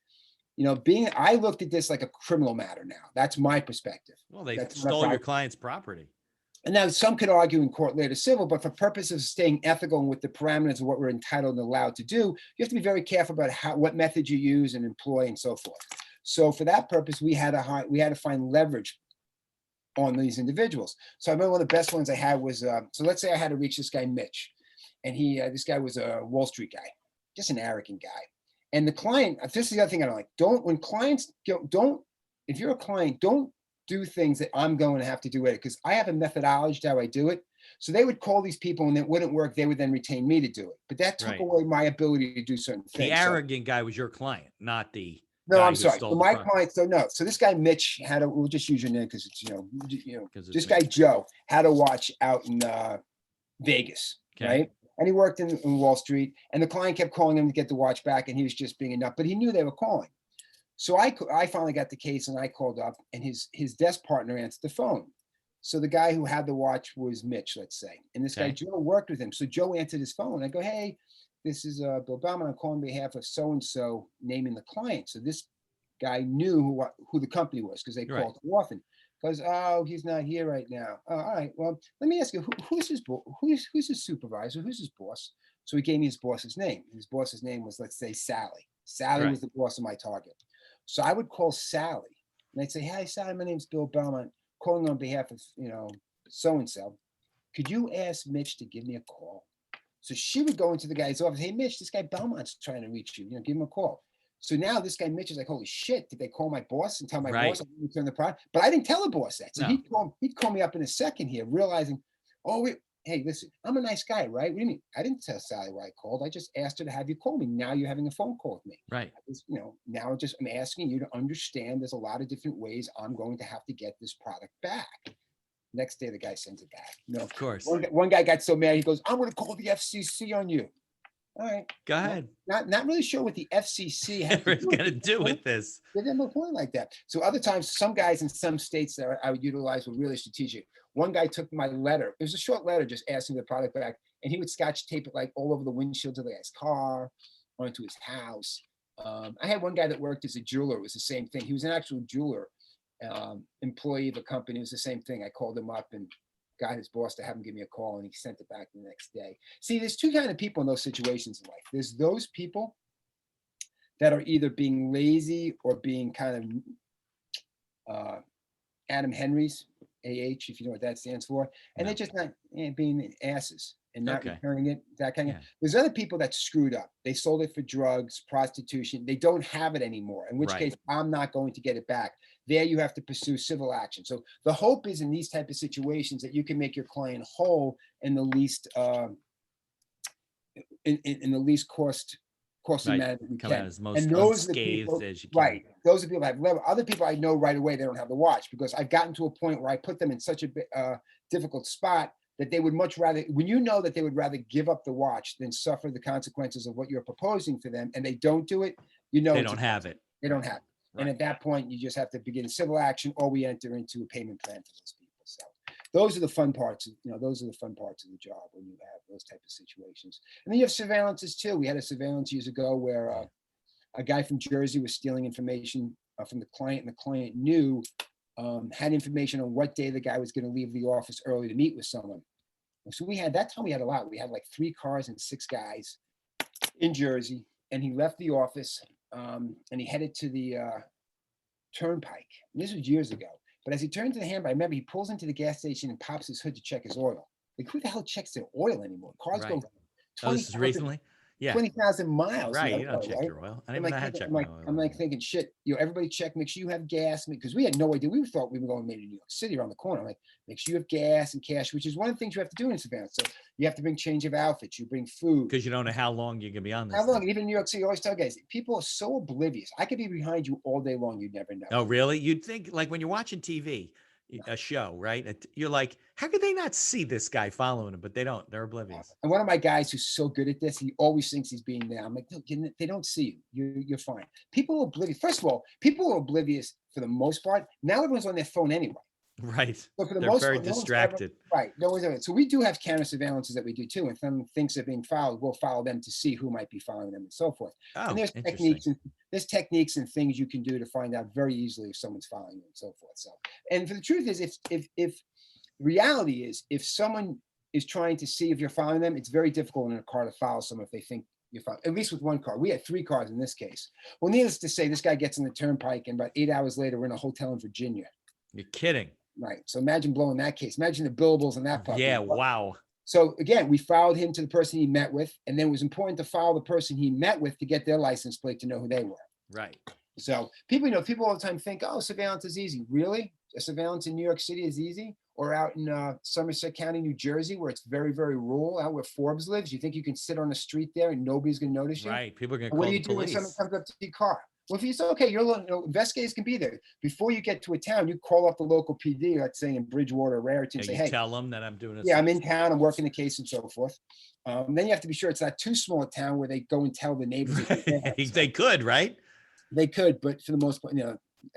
I looked at this like a criminal matter now. That's my perspective. Well, they That's stole your client's property. And now some could argue in court later civil, but for purposes of staying ethical and with the parameters of what we're entitled and allowed to do, you have to be very careful about what method you use and employ and so forth. So for that purpose, we had to find leverage on these individuals. So I remember one of the best ones I had was, so let's say I had to reach this guy, Mitch, and this guy was a Wall Street guy, just an arrogant guy. And the client, this is the other thing I don't like. If you're a client, don't do things that I'm going to have to do it, because I have a methodology to how I do it. So they would call these people, and it wouldn't work. They would then retain me to do it. But that took away my ability to do certain things. The arrogant guy was your client, not the No, I'm sorry. So my client, so this guy Mitch we'll just use your name because it's this guy Joe had a watch out in Vegas, right? And he worked in Wall Street, and the client kept calling him to get the watch back, and he was just being enough, but he knew they were calling. So I finally got the case, and I called up, and his desk partner answered the phone. So the guy who had the watch was Mitch, let's say, and this guy Joe worked with him. So Joe answered his phone. I go, hey, this is Bill Belmont. I'm calling on behalf of so-and-so, naming the client. So this guy knew who the company was because they called too often. Goes, oh, he's not here right now. Oh, all right, well, let me ask you, who's his supervisor? Who's his boss? So he gave me his boss's name. His boss's name was, let's say, Sally. Sally was the boss of my target. So I would call Sally, and I'd say, hey, Sally, my name's Bill Belmont, calling on behalf of, so-and-so. Could you ask Mitch to give me a call? So she would go into the guy's office. Hey, Mitch, this guy Belmont's trying to reach you. Give him a call. So now this guy Mitch is like, holy shit, did they call my boss and tell my boss I didn't return the product? But I didn't tell the boss that. So he'd call me up in a second here, realizing, hey, listen, I'm a nice guy, right? What do you mean? I didn't tell Sally why I called. I just asked her to have you call me. Now you're having a phone call with me. Right. Now I'm asking you to understand there's a lot of different ways I'm going to have to get this product back. Next day, the guy sends it back. Of course. One guy got so mad, he goes, I'm going to call the FCC on you. All right. Go ahead. Not really sure what the FCC has to do with this. They didn't have a point like that. So other times, some guys in some states that I would utilize were really strategic. One guy took my letter. It was a short letter just asking the product back, and he would scotch tape it like all over the windshields of the guy's car, onto his house. I had one guy that worked as a jeweler. It was the same thing. He was an actual jeweler, employee of a company. It was the same thing. I called him up and got his boss to have him give me a call, and he sent it back the next day. See, there's two kind of people in those situations in life. There's those people that are either being lazy or being kind of Adam Henry's, AH, if you know what that stands for. And they're just not being asses and not returning it, that kind of. There's other people that screwed up. They sold it for drugs, prostitution. They don't have it anymore, in which case I'm not going to get it back. There you have to pursue civil action. So the hope is in these type of situations that you can make your client whole in the least in the least costly manner that you Come can. out as most And those unscathed are the people, as you can. right? Those are people that have level. Other people I know right away they don't have the watch, because I've gotten to a point where I put them in such a difficult spot that they would much rather, when you know that they would rather give up the watch than suffer the consequences of what you're proposing for them, and they don't do it, they don't have it. They don't have it. Right. And at that point, you just have to begin civil action, or we enter into a payment plan for those people. So those are the fun parts. Those are the fun parts of the job when you have those type of situations. And then you have surveillances too. We had a surveillance years ago where a guy from Jersey was stealing information from the client, and the client knew, had information on what day the guy was going to leave the office early to meet with someone. So we had, that time we had a lot. We had like 3 cars and 6 guys in Jersey. and he left the office, and he headed to the turnpike. And this was years ago. But as he turned to the handbrake, I remember he pulls into the gas station and pops his hood to check his oil. Like, who the hell checks their oil anymore? Cars Right. go Oh, this is 20,000 recently? Yeah. 20,000 miles. Right. You You know, don't check right? your oil. I I'm don't even like, know how to thinking, check I'm my like, oil. I'm like thinking, shit, everybody check, make sure you have gas, because we had no idea. We thought we were going maybe to New York City around the corner. I'm like, make sure you have gas and cash, which is one of the things you have to do in Savannah. So you have to bring change of outfits, you bring food. Because you don't know how long you're gonna be on this How long? thing. Even in New York City, I always tell guys, people are so oblivious. I could be behind you all day long. You'd never know. Oh, really? You'd think, like, when you're watching TV, a show, right? You're like, how could they not see this guy following him? But they don't. They're oblivious. And one of my guys who's so good at this, he always thinks he's being there. I'm like, no, they don't see you. You're fine. People are oblivious. First of all, people are oblivious for the most part. Now everyone's on their phone anyway. Right. So for the They're most very part, no one's ever- distracted. right. No one's ever. So we do have camera surveillances that we do too. And if someone thinks they're being followed, we'll follow them to see who might be following them and so forth. Oh, And there's interesting. techniques and things you can do to find out very easily if someone's following you and so forth. So, and for the truth is, if reality is, if someone is trying to see if you're following them, it's very difficult in a car to follow someone if they think you're following. At least with one car, we had 3 cars in this case. Well, needless to say, this guy gets on the turnpike, and about 8 hours later, we're in a hotel in Virginia. You're kidding. Right. So imagine blowing that case. Imagine the billables in that puppy. Yeah. Wow. So again, we followed him to the person he met with, and then it was important to follow the person he met with to get their license plate to know who they were. Right. So people all the time think, oh, surveillance is easy. Really? A surveillance in New York City is easy? Or out in Somerset County, New Jersey, where it's very, very rural, out where Forbes lives, you think you can sit on the street there and nobody's going to notice you? Right. People are going to What call do the you do when police. someone comes up to your car? Well, if it's okay, investigators can be there. Before you get to a town, you call up the local PD, let's say in Bridgewater or Raritan, Yeah, say, you hey, tell them that I'm doing this. yeah, I'm in town, I'm working the case and so forth. Then you have to be sure it's not too small a town where they go and tell the neighbors. They could, right? They could, but for the most part,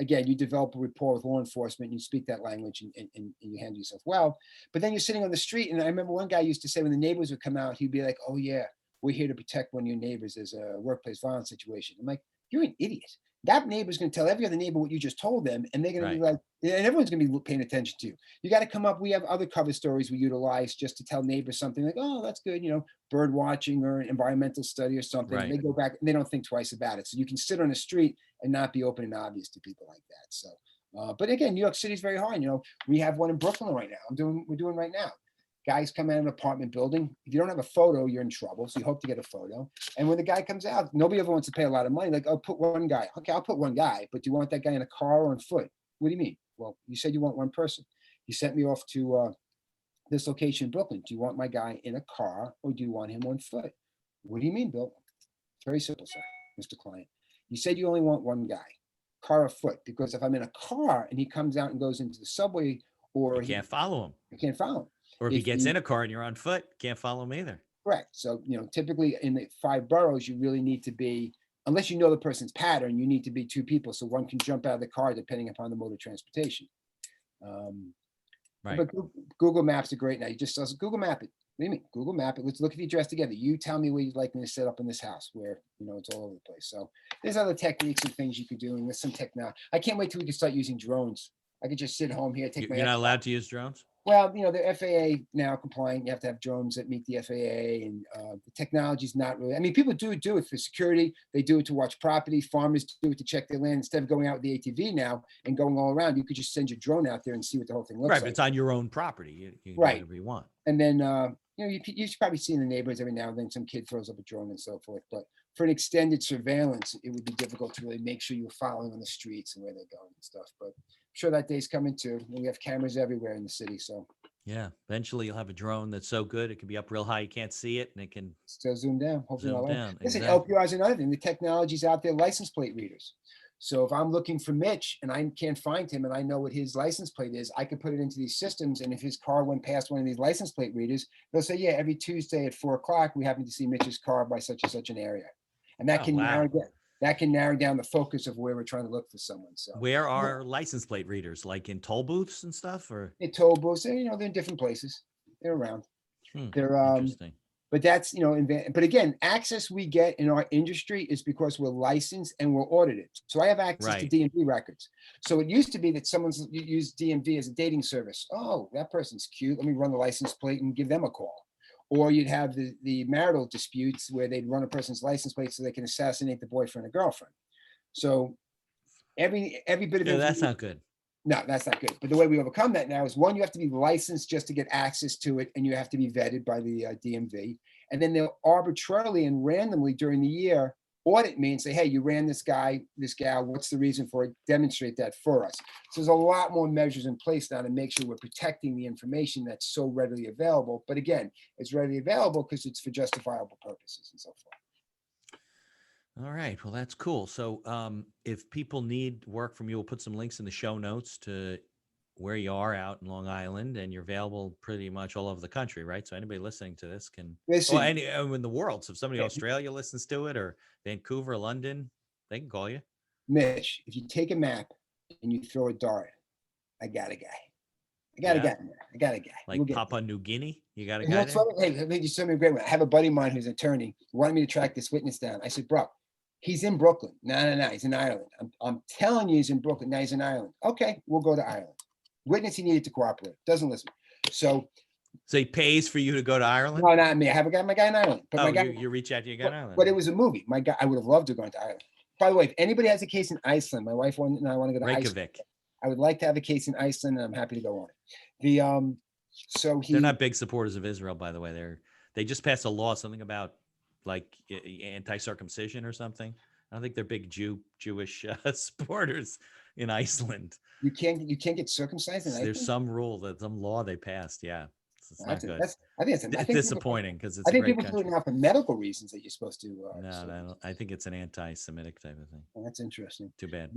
again, you develop a rapport with law enforcement, you speak that language and you handle yourself well. But then you're sitting on the street, and I remember one guy used to say when the neighbors would come out, he'd be like, oh yeah, we're here to protect one of your neighbors. There's a workplace violence situation. I'm like, you're an idiot. That neighbor's going to tell every other neighbor what you just told them, and they're going to be like, and everyone's going to be paying attention to you. You got to come up. We have other cover stories we utilize just to tell neighbors something like, oh, that's good, bird watching or an environmental study or something. And they go back and they don't think twice about it. So you can sit on the street and not be open and obvious to people like that. So, but again, New York City is very hard. We have one in Brooklyn right now. We're doing right now. Guys come out of an apartment building. If you don't have a photo, you're in trouble. So you hope to get a photo. And when the guy comes out, nobody ever wants to pay a lot of money. Like, oh, put one guy. Okay, I'll put one guy. But do you want that guy in a car or on foot? What do you mean? Well, you said you want one person. You sent me off to this location in Brooklyn. Do you want my guy in a car or do you want him on foot? What do you mean, Bill? Very simple, sir, Mr. Client. You said you only want one guy, car or foot, because if I'm in a car and he comes out and goes into the subway or you can't follow him. I can't follow him. Or if he gets in a car and you're on foot, can't follow him either. Correct. So, typically in the 5 boroughs, you really need to be, unless you know the person's pattern, you need to be 2 people. So one can jump out of the car depending upon the mode of transportation. Right. But Google Maps are great now. You just Google Map it. What do you mean? Google Map it. Let's look at the address together. You tell me where you'd like me to set up in this house where, it's all over the place. So there's other techniques and things you could do. And there's some technology. I can't wait till we can start using drones. I could just sit home here, take You're not allowed to use drones? Well, the FAA now compliant. You have to have drones that meet the FAA, and the technology's not really. I mean, people do it for security. They do it to watch property. Farmers do it to check their land. Instead of going out with the ATV now and going all around, you could just send your drone out there and see what the whole thing looks right, like. But it's on your own property. You can do whatever you want. And then you should probably see in the neighborhoods every now and then some kid throws up a drone and so forth. But for an extended surveillance, it would be difficult to really make sure you're following on the streets and where they're going and stuff. But I'm sure that day's coming too. We have cameras everywhere in the city, so. Yeah, eventually you'll have a drone that's so good it can be up real high you can't see it, and it can still zoom down. Hopefully, zoom down. Listen, Exactly. LPR is another thing. The technology's out there, license plate readers. So if I'm looking for Mitch and I can't find him and I know what his license plate is, I could put it into these systems. And if his car went past one of these license plate readers, they'll say, yeah, every Tuesday at 4:00, we happen to see Mitch's car by such and such an area. And that can narrow down the focus of where we're trying to look for someone. So where are license plate readers? Like in toll booths and stuff, or in toll booths? They're in different places. They're around. They're interesting. But that's, but again, access we get in our industry is because we're licensed and we're audited. So I have access to DMV records. So it used to be that someone's used DMV as a dating service. Oh, that person's cute. Let me run the license plate and give them a call. Or you'd have the marital disputes where they'd run a person's license plate so they can assassinate the boyfriend or girlfriend. So every bit of Yeah, that's information. not good. No, that's not good. But the way we overcome that now is, one, you have to be licensed just to get access to it, and you have to be vetted by the DMV. And then they'll arbitrarily and randomly during the year audit me and say, hey, you ran this guy, this gal, what's the reason for it? Demonstrate that for us. So there's a lot more measures in place now to make sure we're protecting the information that's so readily available. But again, it's readily available because it's for justifiable purposes and so forth. All right. Well, that's cool. So if people need work from you, we'll put some links in the show notes to where you are out in Long Island, and you're available pretty much all over the country, right? So anybody listening to this can, Listen, in the world. So if somebody in Australia listens to it, or Vancouver, London, they can call you. Mitch, if you take a map and you throw a dart, I got a guy. I got a guy. I got a guy. Like Papua New Guinea, you got a And guy that's what, hey, let me just tell me a great one. I have a buddy of mine who's an attorney who wanted me to track this witness down. I said, bro, he's in Brooklyn. No, he's in Ireland. I'm telling you he's in Brooklyn. Now he's in Ireland. Okay, we'll go to Ireland. Witness, he needed to cooperate. Doesn't listen. So he pays for you to go to Ireland? No, not me. I have my guy in Ireland. But my guy, you reach out to your guy in Ireland. But it was a movie. My guy, I would have loved to go to Ireland. By the way, if anybody has a case in Iceland, my wife and I want to go to Reykjavik. Iceland. I would like to have a case in Iceland, and I'm happy to go on it. They're not big supporters of Israel, by the way. They just passed a law, something about like anti-circumcision or something. I don't think they're big Jewish supporters in Iceland. You can't get circumcised in Iceland? There's some law they passed. Yeah. It's not good. I think it's disappointing because it's I think people do it now for medical reasons that you're supposed to. No, I think it's an anti-Semitic type of thing. Well, that's interesting. Too bad.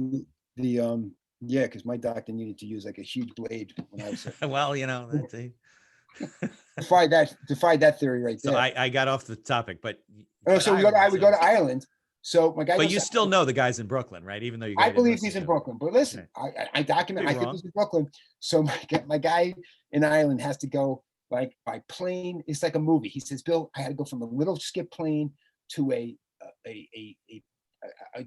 Yeah, because my doctor needed to use like a huge blade when I was. Well, defied that theory right there. So I got off the topic, but so we go to Ireland. So my guy. But you still know the guy's in Brooklyn, right? Even though I believe he's in Brooklyn. But listen, I document. I think he's in Brooklyn. So my guy in Ireland has to go like by plane. It's like a movie. He says, Bill, I had to go from a little skip plane to a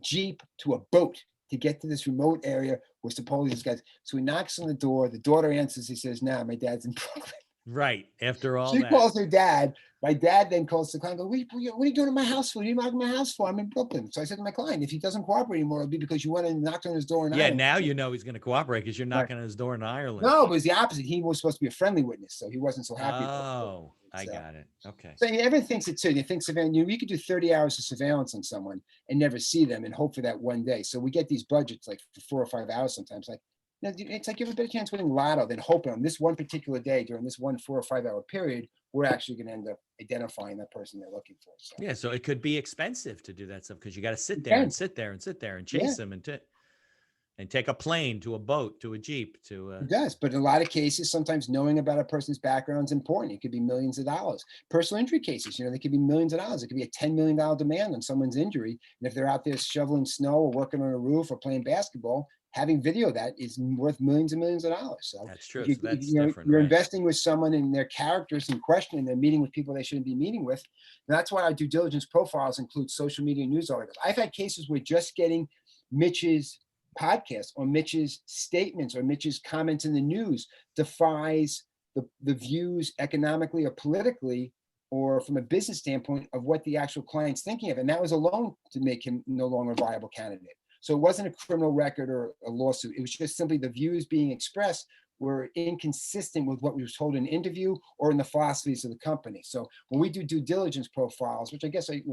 Jeep to a boat to get to this remote area where supposedly this guy's. So he knocks on the door. The daughter answers. He says, "Nah, my dad's in Brooklyn." Right. After all, she calls her dad. My dad then calls the client. Go, what are you doing at my house for? What are you knocking my house for? I'm in Brooklyn. So I said to my client, if he doesn't cooperate anymore, it'll be because you went and knocked on his door in Ireland. Now you know he's going to cooperate because you're knocking on his door in Ireland. No, it was the opposite. He was supposed to be a friendly witness, so he wasn't so happy. Oh, I got it. Okay. So everyone thinks it too. They think surveillance. You could do 30 hours of surveillance on someone and never see them and hope for that one day. So we get these budgets like for 4 or 5 hours sometimes. Like, it's like you have a better chance winning lotto than hoping on this one particular day during this 1 4 or 5 hour period, we're actually going to end up identifying that person they're looking for. So. Yeah, so it could be expensive to do that stuff because you got to sit there and chase them and take a plane to a boat to a Jeep to. It does, but in a lot of cases, sometimes knowing about a person's background is important. It could be millions of dollars. Personal injury cases, they could be millions of dollars. It could be a $10 million demand on someone's injury, and if they're out there shoveling snow or working on a roof or playing basketball, having video of that is worth millions and millions of dollars. So that's true. So you're investing with someone in their characters in question, and they're meeting with people they shouldn't be meeting with. And that's why our due diligence profiles include social media news articles. I've had cases where just getting Mitch's podcast or Mitch's statements or Mitch's comments in the news defies the views economically or politically or from a business standpoint of what the actual client's thinking of. And that was alone to make him no longer a viable candidate. So it wasn't a criminal record or a lawsuit. It was just simply the views being expressed were inconsistent with what we were told in an interview or in the philosophies of the company. So when we do due diligence profiles, which I guess we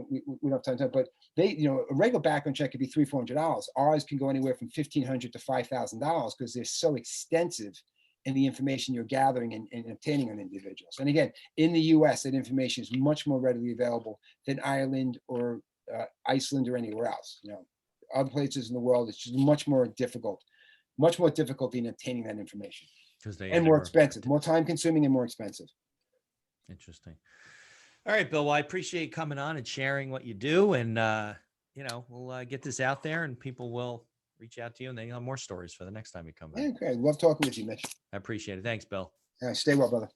don't have time to, but they, a regular background check could be $300-400. Ours can go anywhere from $1,500 to $5,000 because they're so extensive in the information you're gathering and obtaining on individuals. And again, in the US, that information is much more readily available than Ireland or Iceland or anywhere else. Other places in the world, it's just much more difficult in obtaining that information. And more expensive, more time consuming and more expensive. Interesting. All right, Bill. Well, I appreciate you coming on and sharing what you do. And, we'll get this out there and people will reach out to you and they'll have more stories for the next time you come back. Yeah, great. Love talking with you, Mitch. I appreciate it. Thanks, Bill. Stay well, brother.